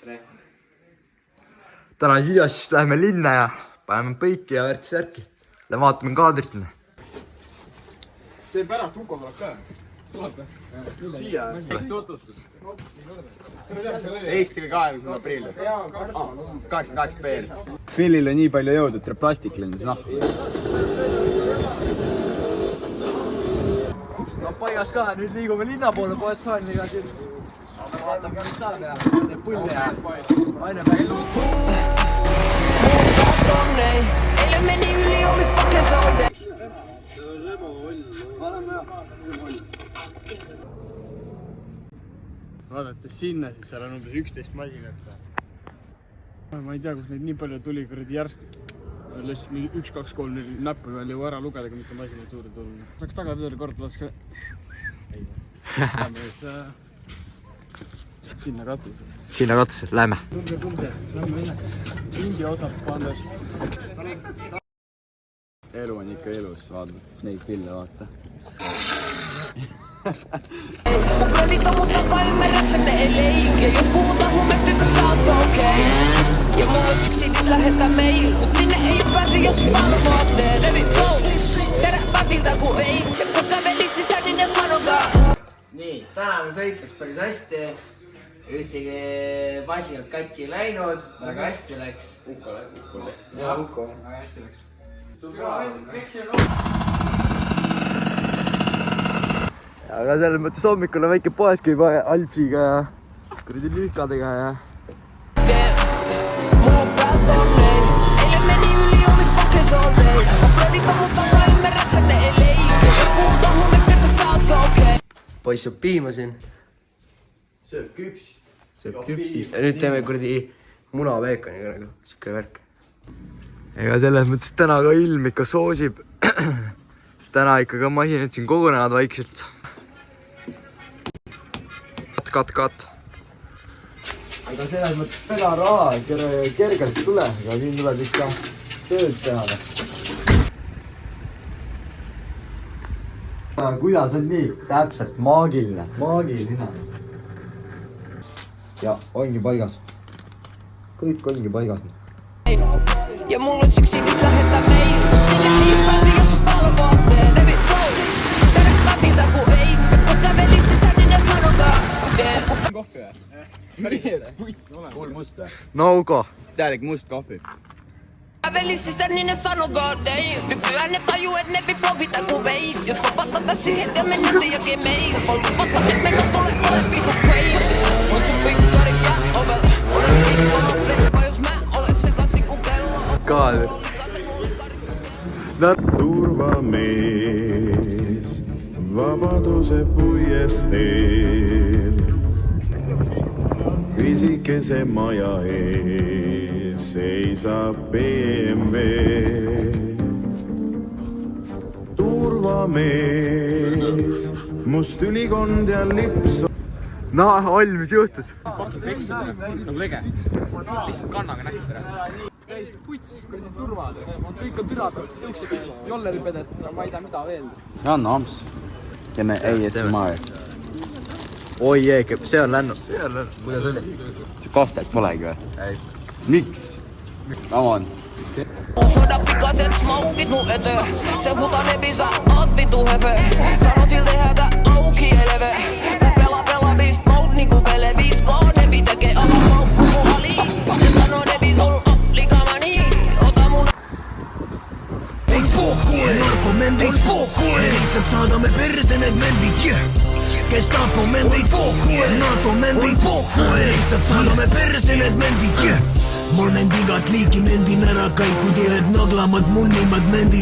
tere. Täna Hiias siis läheme linna ja paneme põiki ja värki. Lähme vaatame kaadrit. Teeb ära, Tuko tuleb ka. Siia, tutvustus. Eesti 20. aprill. 88 peer. Philil on nii palju jõudu, et tuleb plastik lendas nahku. No paigas ka, nüüd liigume linna poole poed saaniga siin. Vaatame, mis saab ja teeb põlle ja aine päev. Eile meni üli omi fucking soode. Vaadates sinna, siis seal on umbes 11 masinat. Ma ei tea, kus neid nii palju tuli, kuradi järsku. Lihtsalt 1, 2, 3 näppu veel jõu ära lugeda, kui mitte masinad suurde tulnud. Saaks tagapiduri kord laska. Sinna katusele. Sinna katusele, lähme. Tulge. Lähme üle. Mingi osad pandas. Elu on ikka elus, vaadates neid pille, vaata. Mun kronikka mun takaa ymmärräksä ne ei leikki. Jos puhutaan huumestystä sä oot okei. Ja mulla on syksi nyt lähettää meil. Mut sinne ei pääse jos valvootte. Levi flow, terä pakilta ku ei. Se kun kävelis sisään niin ne sanokaa. Nii, tänane sõit läks päris hästi. Ühtegi masinat katki ei läinud, väga hästi läks. Uko läks. Jah, Uko, väga hästi läks. Aga selles mõttes hommikul on väike poes käib Alfiga ja kuradi lühkadega ja... Poiss sööb piima siin. Sööb küpsist. Sööb küpsist. Ja nüüd teeme kuradi munaveekaniga nagu, siuke värk. Ega selles mõttes täna ka ilm ikka soosib. Täna ikka ka masinad siin kogunevad vaikselt. Kat. Aga selles mõttes pedaraha kergelt ei tule, aga siin tuleb ikka tööd teha. Kuidas on nii? Täpselt maagiline. Ja ongi paigas. Kõik ongi paigas. Ja mulla on syksi nyt lähettää meil. Sinne ei pääse jos valvootte. Levi flow, terä pakilta ku ei. Se kun kävelis sisään niin ne sanokaa. Kohvi või? Kuul must või? Nauga. Täielik must kohvi. Kävelis sisään niin ne sanokaa. Nykyään ne tajuu et ne viplovita ku veits. Jos popata tässä heti ja mennä se jokin meil. On lupata et mennä tule ole vitu crazy. On sun pikkari ja ovel. Olen sippaa freppa jos mä olen sekaisin ku kello on. Kaali. Turvamees vabaduse puiesteel. Pisikese maja ees seisab BMW. Turvamees, must ülikond ja lips. No, Oll, mis juhtus? Nagu lege. Lihtsalt kannaga nägis ära. Täiesti puts, kuradi turvad. Kõik on türad. Tõuksed jolleripedet, ma ei tea mida veel. Jan Amps. Kenne ASMR. Oi jee, see on lännud. Kuidas oli? Kastet polegi või? Ei. Miks? Avan. Soida pikaiset smokit mun eteen. Se huta nepinsä oot vitu hefe. Sano silti hätä auki eleve. Pela viis mout niinku pele 5K. Nepi tekee ala moukku mun ali. Sano nepi sul likamani. Ota mun... Ei pohkue, narkomendit pohkue. Lihtsalt saadame perse need mendid, yeah. Gestapo mendid pohkue, NATO mendid pohkue. Lihtsalt saadame perse need mendid, yeah. Mul nend igat liiki mendin ära, kaiku tihed naglamad, munnimad mendid.